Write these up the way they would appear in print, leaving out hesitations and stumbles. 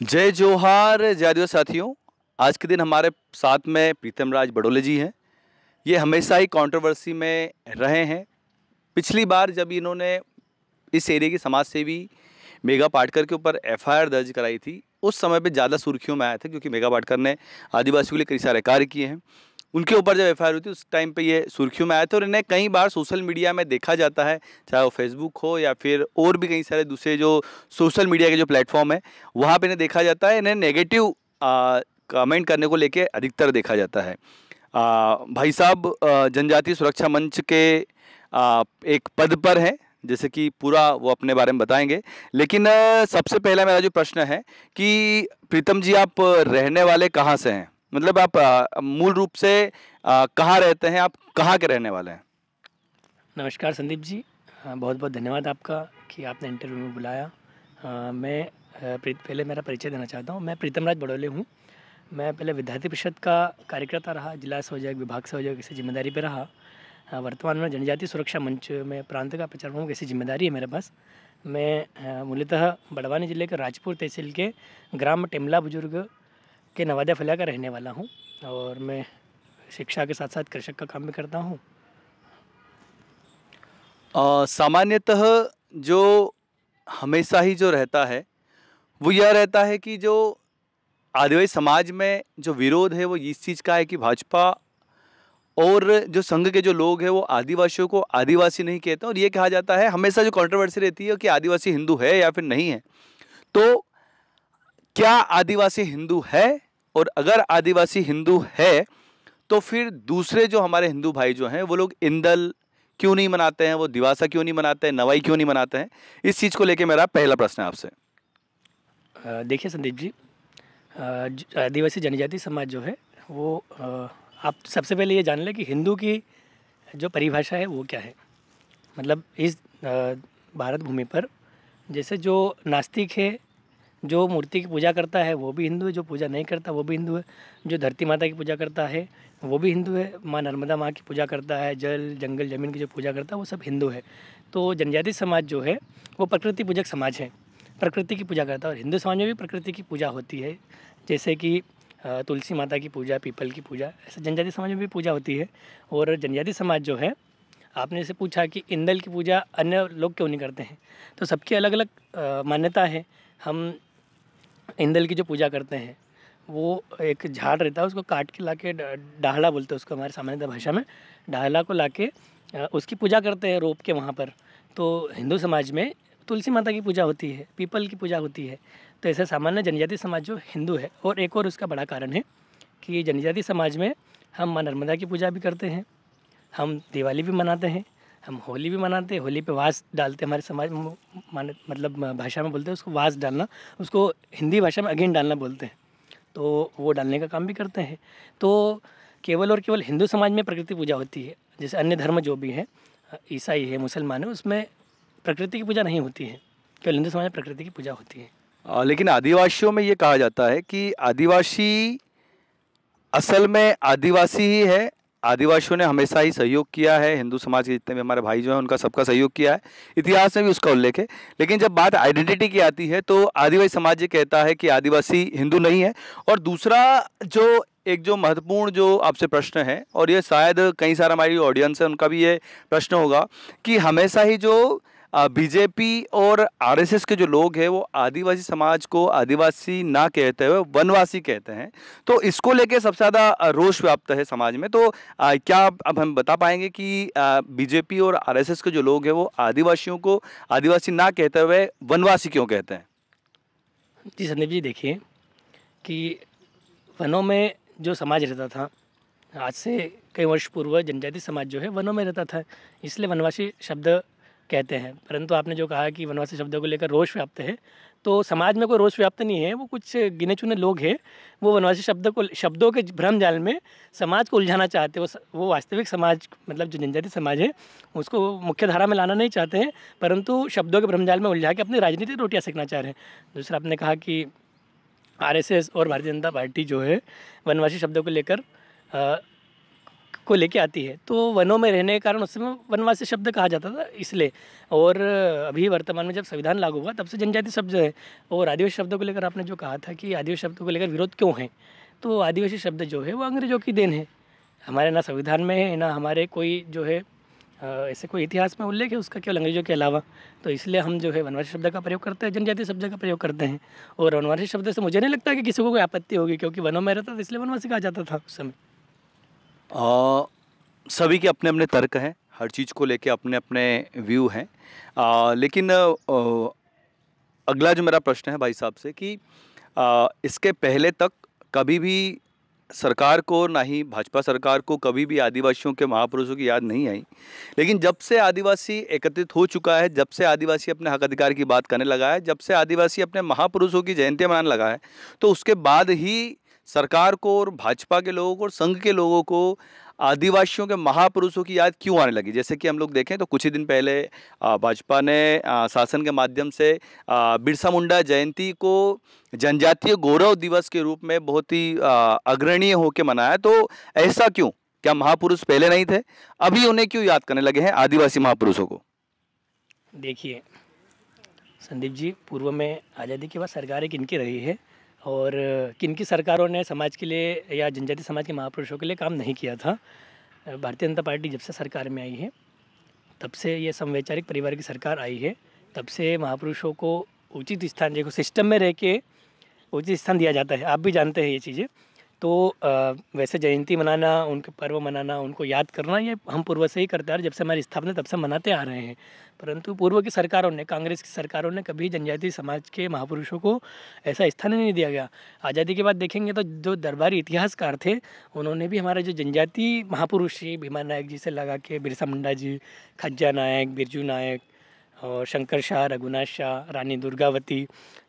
जय जोहार जय आदिवासी साथियों। आज के दिन हमारे साथ में प्रीतम राज बड़ोले जी हैं। ये हमेशा ही कंट्रोवर्सी में रहे हैं। पिछली बार जब इन्होंने इस एरिया की समाज सेवी मेघा पाटकर के ऊपर एफआईआर दर्ज कराई थी, उस समय पे ज़्यादा सुर्खियों में आया था क्योंकि मेघा पाटकर ने आदिवासियों के लिए कई सारे कार्य किए हैं। उनके ऊपर जब एफआईआर हुई थी उस टाइम पे ये सुर्खियों में आए थे और इन्हें कई बार सोशल मीडिया में देखा जाता है, चाहे वो फेसबुक हो या फिर और भी कई सारे दूसरे जो सोशल मीडिया के जो प्लेटफॉर्म है, वहाँ पे इन्हें देखा जाता है। इन्हें नेगेटिव कमेंट करने को लेके अधिकतर देखा जाता है। भाई साहब जनजातीय सुरक्षा मंच के एक पद पर हैं, जैसे कि पूरा वो अपने बारे में बताएंगे। लेकिन सबसे पहला मेरा जो प्रश्न है कि प्रीतम जी, आप रहने वाले कहाँ से हैं? मतलब आप मूल रूप से कहाँ रहते हैं? आप कहाँ के रहने वाले हैं? नमस्कार संदीप जी। बहुत बहुत धन्यवाद आपका कि आपने इंटरव्यू में बुलाया। मैं पहले मेरा परिचय देना चाहता हूँ। मैं प्रीतम राज बड़ोले हूँ। मैं पहले विद्यार्थी परिषद का कार्यकर्ता रहा, जिला संयोजक, विभाग संयोजक, ऐसी जिम्मेदारी पे रहा। वर्तमान में जनजातीय सुरक्षा मंच में प्रांत का प्रचार प्रमुख ऐसी जिम्मेदारी है मेरे पास। मैं मूलतः बड़वानी जिले के राजपुर तहसील के ग्राम टेमला बुजुर्ग के नवादा फलिया का रहने वाला हूँ और मैं शिक्षा के साथ साथ कृषक का काम भी करता हूँ। सामान्यतः जो हमेशा ही जो रहता है वो यह रहता है कि जो आदिवासी समाज में जो विरोध है वो इस चीज़ का है कि भाजपा और जो संघ के जो लोग हैं वो आदिवासियों को आदिवासी नहीं कहते, और ये कहा जाता है, हमेशा जो कंट्रोवर्सी रहती है कि आदिवासी हिंदू है या फिर नहीं है। तो क्या आदिवासी हिंदू है? और अगर आदिवासी हिंदू है तो फिर दूसरे जो हमारे हिंदू भाई जो हैं वो लोग इंदल क्यों नहीं मनाते हैं, वो दिवासा क्यों नहीं मनाते हैं, नवाई क्यों नहीं मनाते हैं? इस चीज़ को लेके मेरा पहला प्रश्न है आपसे। देखिए संदीप जी, आदिवासी जनजाति समाज जो है वो आप सबसे पहले ये जान लें कि हिंदू की जो परिभाषा है वो क्या है। मतलब इस भारत भूमि पर जैसे जो नास्तिक है, जो मूर्ति की पूजा करता है वो भी हिंदू है, जो पूजा नहीं करता वो भी हिंदू है, जो धरती माता की पूजा करता है वो भी हिंदू है, माँ नर्मदा माँ की पूजा करता है, जल जंगल ज़मीन की जो पूजा करता है वो सब हिंदू है। तो जनजाति समाज जो है वो प्रकृति पूजक समाज है, प्रकृति की पूजा करता है। और हिंदू समाज में भी प्रकृति की पूजा होती है, जैसे कि तुलसी माता की पूजा, पीपल की पूजा, ऐसे जनजाति समाज में भी पूजा होती है। और जनजाति समाज जो है, आपने जैसे पूछा कि इंदल की पूजा अन्य लोग क्यों नहीं करते हैं, तो सबकी अलग अलग मान्यता है। हम इंदल की जो पूजा करते हैं वो एक झाड़ रहता है, उसको काट के लाके डाहला बोलते हैं उसको हमारे सामान्य भाषा में, डाहला को लाके उसकी पूजा करते हैं रोप के वहाँ पर। तो हिंदू समाज में तुलसी माता की पूजा होती है, पीपल की पूजा होती है। तो ऐसे सामान्य जनजाति समाज जो हिंदू है। और एक और उसका बड़ा कारण है कि जनजाति समाज में हम माँ नर्मदा की पूजा भी करते हैं, हम दिवाली भी मनाते हैं, हम होली भी मनाते हैं। होली पे वास डालते हैं, हमारे समाज मतलब भाषा में बोलते हैं उसको वास डालना, उसको हिंदी भाषा में अगेन डालना बोलते हैं। तो वो डालने का काम भी करते हैं। तो केवल और केवल हिंदू समाज में प्रकृति पूजा होती है। जैसे अन्य धर्म जो भी है, ईसाई है, मुसलमान है, उसमें प्रकृति की पूजा नहीं होती है, केवल हिंदू समाज में प्रकृति की पूजा होती है। लेकिन आदिवासियों में ये कहा जाता है कि आदिवासी असल में आदिवासी ही है। आदिवासियों ने हमेशा ही सहयोग किया है, हिंदू समाज के जितने भी हमारे भाई जो हैं उनका सबका सहयोग किया है, इतिहास में भी उसका उल्लेख है। लेकिन जब बात आइडेंटिटी की आती है तो आदिवासी समाज ये कहता है कि आदिवासी हिंदू नहीं है। और दूसरा जो एक जो महत्वपूर्ण जो आपसे प्रश्न है, और ये शायद कई सारा हमारी ऑडियंस है उनका भी ये प्रश्न होगा कि हमेशा ही जो बीजेपी और आरएसएस के जो लोग हैं वो आदिवासी समाज को आदिवासी ना कहते हुए वनवासी कहते हैं। तो इसको लेके सबसे ज़्यादा रोष व्याप्त है समाज में। तो क्या आप अब हम बता पाएंगे कि बीजेपी और आरएसएस के जो लोग हैं वो आदिवासियों को आदिवासी ना कहते हुए वनवासी क्यों कहते हैं? जी संदीप जी, देखिए कि वनों में जो समाज रहता था, आज से कई वर्ष पूर्व जनजाति समाज जो है वनों में रहता था, इसलिए वनवासी शब्द कहते हैं। परंतु आपने जो कहा कि वनवासी शब्दों को लेकर रोष व्याप्त है, तो समाज में कोई रोष व्याप्त नहीं है। वो कुछ गिने चुने लोग हैं, वो वनवासी शब्दों के भ्रम जाल में समाज को उलझाना चाहते हैं। वो वास्तविक समाज, मतलब जो जनजाति समाज है, उसको मुख्य धारा में लाना नहीं चाहते हैं, परंतु शब्दों के भ्रम जाल में उलझा के अपनी राजनीतिक रोटियाँ सेकना चाह रहे हैं। दूसरा आपने कहा कि आरएसएस और भारतीय जनता पार्टी जो है वनवासी शब्दों को लेकर को लेके आती है, तो वनों में रहने के कारण उस समय वनवासी शब्द कहा जाता था इसलिए। और अभी वर्तमान में जब संविधान लागू हुआ तब से जनजाति शब्द है। और आदिवासी शब्दों को लेकर आपने जो कहा था कि आदिवासी शब्दों को लेकर विरोध क्यों है, तो आदिवासी शब्द जो है वो अंग्रेजों की देन है। हमारे ना संविधान में है ना हमारे कोई जो है ऐसे कोई इतिहास में उल्लेख है उसका, केवल अंग्रेजों के अलावा। तो इसलिए हम जो है वनवासी शब्द का प्रयोग करते हैं, जनजाति शब्द का प्रयोग करते हैं। और वनवासी शब्द से मुझे नहीं लगता कि किसी को कोई आपत्ति होगी, क्योंकि वनों में रहता था इसलिए वनवासी कहा जाता था उस समय। सभी के अपने अपने तर्क हैं, हर चीज़ को लेके अपने अपने व्यू हैं। लेकिन अगला जो मेरा प्रश्न है भाई साहब से कि इसके पहले तक कभी भी सरकार को, ना ही भाजपा सरकार को कभी भी आदिवासियों के महापुरुषों की याद नहीं आई। लेकिन जब से आदिवासी एकत्रित हो चुका है, जब से आदिवासी अपने हक अधिकार की बात करने लगा है, जब से आदिवासी अपने महापुरुषों की जयंतियां मनाने लगा है, तो उसके बाद ही सरकार को और भाजपा के लोगों को और संघ के लोगों को आदिवासियों के महापुरुषों की याद क्यों आने लगी। जैसे कि हम लोग देखें तो कुछ ही दिन पहले भाजपा ने शासन के माध्यम से बिरसा मुंडा जयंती को जनजातीय गौरव दिवस के रूप में बहुत ही अग्रणीय होकर मनाया। तो ऐसा क्यों? क्या महापुरुष पहले नहीं थे, अभी उन्हें क्यों याद करने लगे हैं आदिवासी महापुरुषों को? देखिए संदीप जी, पूर्व में आज़ादी के बाद सरकारें किनकी रही है और किनकी सरकारों ने समाज के लिए या जनजाति समाज के महापुरुषों के लिए काम नहीं किया था। भारतीय जनता पार्टी जब से सरकार में आई है तब से ये समवैचारिक परिवार की सरकार आई है, तब से महापुरुषों को उचित स्थान, देखो सिस्टम में रह के उचित स्थान दिया जाता है, आप भी जानते हैं ये चीज़ें। तो वैसे जयंती मनाना, उनके पर्व मनाना, उनको याद करना, ये हम पूर्व से ही करते आ रहे, जब से हमारी स्थापना तब से मनाते आ रहे हैं। परंतु पूर्व की सरकारों ने, कांग्रेस की सरकारों ने कभी जनजाति समाज के महापुरुषों को ऐसा स्थान ही नहीं दिया गया। आज़ादी के बाद देखेंगे तो जो दरबारी इतिहासकार थे उन्होंने भी हमारे जो जनजाति महापुरुष थे, भीमा नायक जी से लगा के बिरसा मुंडा जी, खज्जा नायक, बिरजू नायक और शंकर शाह, रघुनाथ शाह, रानी दुर्गावती,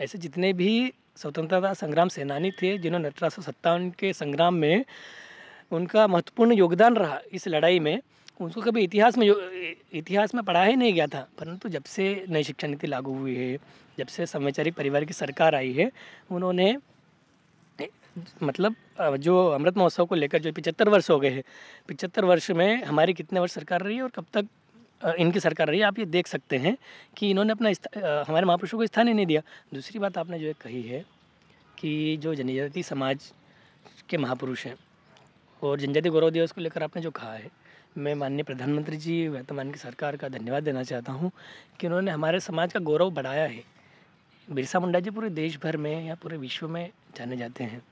ऐसे जितने भी स्वतंत्रता संग्राम सेनानी थे जिन्होंने 1857 के संग्राम में उनका महत्वपूर्ण योगदान रहा इस लड़ाई में, उनको कभी इतिहास में पढ़ा ही नहीं गया था। परंतु जब से नई शिक्षा नीति लागू हुई है, जब से समवैचारिक परिवार की सरकार आई है, उन्होंने मतलब जो अमृत महोत्सव को लेकर जो 75 वर्ष हो गए हैं, 75 वर्ष में हमारी कितने वर्ष सरकार रही है और कब तक इनकी सरकार रही है, आप ये देख सकते हैं कि इन्होंने अपना हमारे महापुरुषों को स्थान ही नहीं दिया। दूसरी बात आपने जो कही है कि जो जनजाति समाज के महापुरुष हैं और जनजाति गौरव दिवस को लेकर आपने जो कहा है, मैं माननीय प्रधानमंत्री जी, वर्तमान की सरकार का धन्यवाद देना चाहता हूँ कि उन्होंने हमारे समाज का गौरव बढ़ाया है। बिरसा मुंडा जी पूरे देश भर में या पूरे विश्व में जाने जाते हैं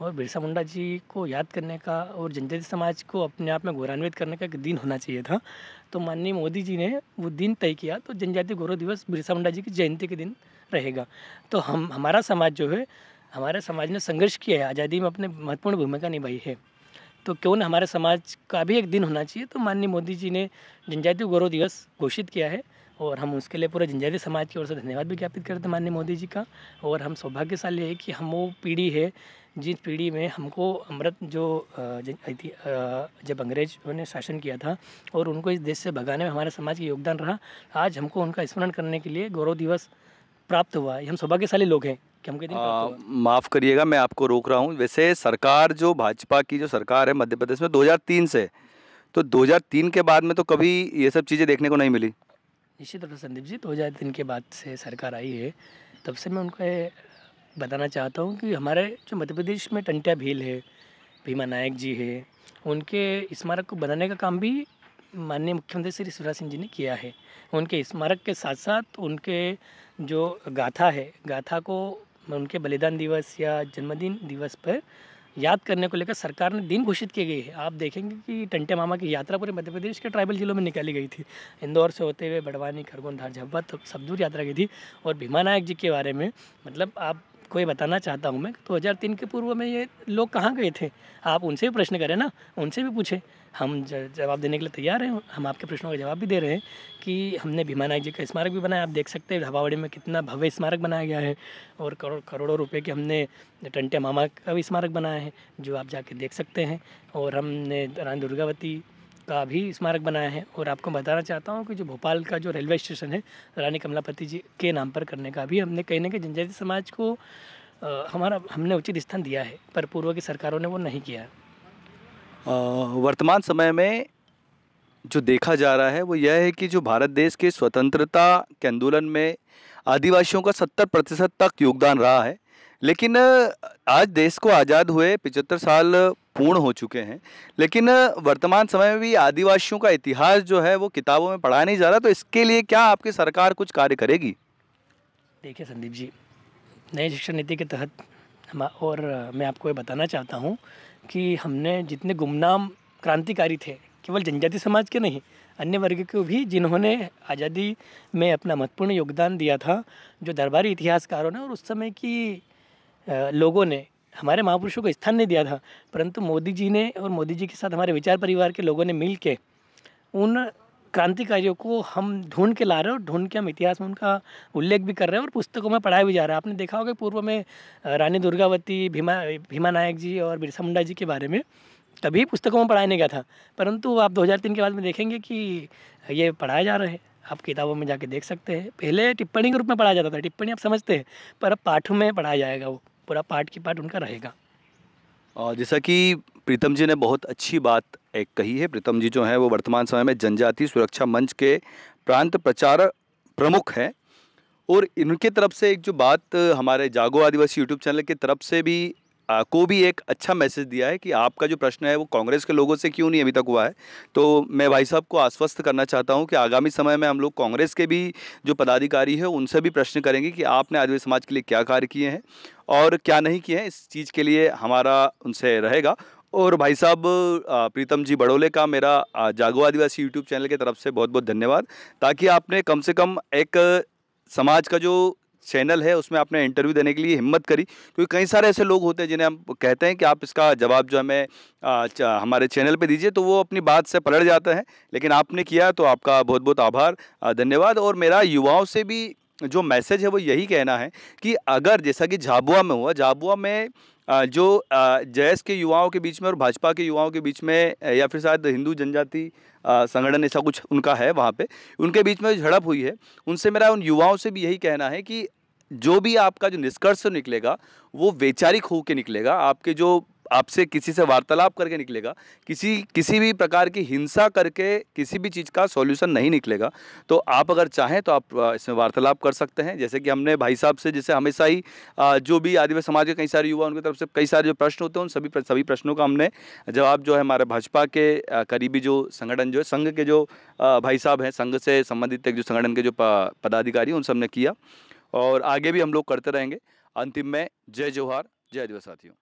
और बिरसा मुंडा जी को याद करने का और जनजाति समाज को अपने आप में गौरवान्वित करने का एक दिन होना चाहिए था। तो माननीय मोदी जी ने वो दिन तय किया, तो जनजाति गौरव दिवस बिरसा मुंडा जी की जयंती के दिन रहेगा। तो हमारा समाज जो है, हमारे समाज ने संघर्ष किया है, आज़ादी में अपने महत्वपूर्ण भूमिका निभाई है, तो क्यों न हमारे समाज का भी एक दिन होना चाहिए। तो माननीय मोदी जी ने जनजाति गौरव दिवस घोषित किया है और हम उसके लिए पूरे जनजाति समाज की ओर से धन्यवाद भी ज्ञापित करते हैं माननीय मोदी जी का। और हम सौभाग्यशाली है कि हम वो पीढ़ी है जिस पीढ़ी में हमको अमृत जो जब अंग्रेजों ने शासन किया था और उनको इस देश से भगाने में हमारे समाज का योगदान रहा, आज हमको उनका स्मरण करने के लिए गौरव दिवस प्राप्त हुआ है। हम सौभाग्यशाली लोग हैं कि हमको दिन प्राप्त हुआ। माफ़ करिएगा, मैं आपको रोक रहा हूँ। वैसे सरकार जो भाजपा की जो सरकार है मध्य प्रदेश में 2003 से, तो 2003 के बाद में तो कभी ये सब चीज़ें देखने को नहीं मिली। निश्चित रूप से संदीप जी, 2003 के बाद से सरकार आई है, तब से मैं उनको ये बताना चाहता हूँ कि हमारे जो मध्य प्रदेश में टंट्या भील है, भीमा नायक जी है, उनके स्मारक को बनाने का काम भी माननीय मुख्यमंत्री श्री शिवराज सिंह जी ने किया है। उनके स्मारक के साथ साथ उनके जो गाथा है, गाथा को उनके बलिदान दिवस या जन्मदिन दिवस पर याद करने को लेकर सरकार ने दिन घोषित किए गए हैं। आप देखेंगे कि टंट्या मामा की यात्रा पूरे मध्य प्रदेश के ट्राइबल जिलों में निकाली गई थी। इंदौर से होते हुए बड़वानी, खरगोन, धार, झाबुआ तक सब दूर यात्रा की थी। और भीमा नायक जी के बारे में मतलब आपको ये बताना चाहता हूँ मैं, 2003 के पूर्व में ये लोग कहाँ गए थे, आप उनसे भी प्रश्न करें ना, उनसे भी पूछें। हम जवाब देने के लिए तैयार हैं, हम आपके प्रश्नों का जवाब भी दे रहे हैं कि हमने भीमा नायक जी का स्मारक भी बनाया। आप देख सकते हैं ढाबावाड़ी में कितना भव्य स्मारक बनाया गया है और करोड़ों रुपए के हमने टंट्या मामा का भी स्मारक बनाया है, जो आप जाके देख सकते हैं। और हमने रानी दुर्गावती का भी स्मारक बनाया है। और आपको बताना चाहता हूँ कि जो भोपाल का जो रेलवे स्टेशन है रानी कमलापति जी के नाम पर करने का भी हमने कहीं ना कहीं जनजाति समाज को हमने उचित स्थान दिया है, पर पूर्व की सरकारों ने वो नहीं किया है। वर्तमान समय में जो देखा जा रहा है वो यह है कि जो भारत देश के स्वतंत्रता के आंदोलन में आदिवासियों का 70% तक योगदान रहा है। लेकिन आज देश को आज़ाद हुए 75 साल पूर्ण हो चुके हैं, लेकिन वर्तमान समय में भी आदिवासियों का इतिहास जो है वो किताबों में पढ़ाया नहीं जा रहा। तो इसके लिए क्या आपकी सरकार कुछ कार्य करेगी? देखिए संदीप जी, नई शिक्षा नीति के तहत मैं आपको ये बताना चाहता हूँ कि हमने जितने गुमनाम क्रांतिकारी थे, केवल जनजाति समाज के नहीं, अन्य वर्ग के भी जिन्होंने आज़ादी में अपना महत्वपूर्ण योगदान दिया था, जो दरबारी इतिहासकारों ने और उस समय की लोगों ने हमारे महापुरुषों को स्थान नहीं दिया था, परंतु मोदी जी ने और मोदी जी के साथ हमारे विचार परिवार के लोगों ने मिल के उन क्रांतिकारियों को हम ढूंढ के ला रहे हैं और ढूंढ के हम इतिहास में उनका उल्लेख भी कर रहे हैं और पुस्तकों में पढ़ाया भी जा रहा है। आपने देखा होगा पूर्व में रानी दुर्गावती, भीमा नायक जी और बिरसा मुंडा जी के बारे में कभी पुस्तकों में पढ़ाया नहीं गया था, परंतु आप 2003 के बाद में देखेंगे कि ये पढ़ाया जा रहा है। आप किताबों में जाके देख सकते हैं। पहले टिप्पणी के रूप में पढ़ाया जाता था, टिप्पणी आप समझते हैं, पर अब पाठों में पढ़ाया जाएगा, वो पूरा पाठ की पाठ उनका रहेगा। और जैसा कि प्रीतम जी ने बहुत अच्छी बात एक कही है। प्रीतम जी जो हैं वो वर्तमान समय में जनजाति सुरक्षा मंच के प्रांत प्रचार प्रमुख हैं, और इनके तरफ से एक जो बात हमारे जागो आदिवासी यूट्यूब चैनल की तरफ से भी को भी एक अच्छा मैसेज दिया है कि आपका जो प्रश्न है वो कांग्रेस के लोगों से क्यों नहीं अभी तक हुआ है। तो मैं भाई साहब को आश्वस्त करना चाहता हूं कि आगामी समय में हम लोग कांग्रेस के भी जो पदाधिकारी है उनसे भी प्रश्न करेंगे कि आपने आदिवासी समाज के लिए क्या कार्य किए हैं और क्या नहीं किए हैं। इस चीज़ के लिए हमारा उनसे रहेगा। और भाई साहब प्रीतम जी बड़ोले का मेरा जागो आदिवासी यूट्यूब चैनल की तरफ से बहुत बहुत धन्यवाद, ताकि आपने कम से कम एक समाज का जो चैनल है उसमें आपने इंटरव्यू देने के लिए हिम्मत करी। क्योंकि कई सारे ऐसे लोग होते हैं जिन्हें हम कहते हैं कि आप इसका जवाब जो हमें हमारे चैनल पे दीजिए, तो वो अपनी बात से पलट जाते हैं, लेकिन आपने किया तो आपका बहुत बहुत आभार, धन्यवाद। और मेरा युवाओं से भी जो मैसेज है वो यही कहना है कि अगर जैसा कि झाबुआ में हुआ, झाबुआ में जो जैस के युवाओं के बीच में और भाजपा के युवाओं के बीच में या फिर शायद हिंदू जनजाति संगठन ऐसा कुछ उनका है, वहाँ पे उनके बीच में झड़प हुई है, उनसे मेरा उन युवाओं से भी यही कहना है कि जो भी आपका जो निष्कर्ष निकलेगा वो वैचारिक होकर निकलेगा, आपके जो आपसे किसी से वार्तालाप करके निकलेगा, किसी भी प्रकार की हिंसा करके किसी भी चीज़ का सॉल्यूशन नहीं निकलेगा। तो आप अगर चाहें तो आप इसमें वार्तालाप कर सकते हैं, जैसे कि हमने भाई साहब से जैसे हमेशा ही जो भी आदिवासी समाज के कई सारे युवा उनकी तरफ से कई सारे जो प्रश्न होते हैं उन सभी प्रश्नों का हमने जवाब जो है हमारे भाजपा के करीबी जो संगठन जो है संघ के जो भाई साहब हैं, संघ से संबंधित एक जो संगठन के जो पदाधिकारी उन सब ने किया, और आगे भी हम लोग करते रहेंगे। अंतिम में जय जोहार, जय आदिवासी साथियों।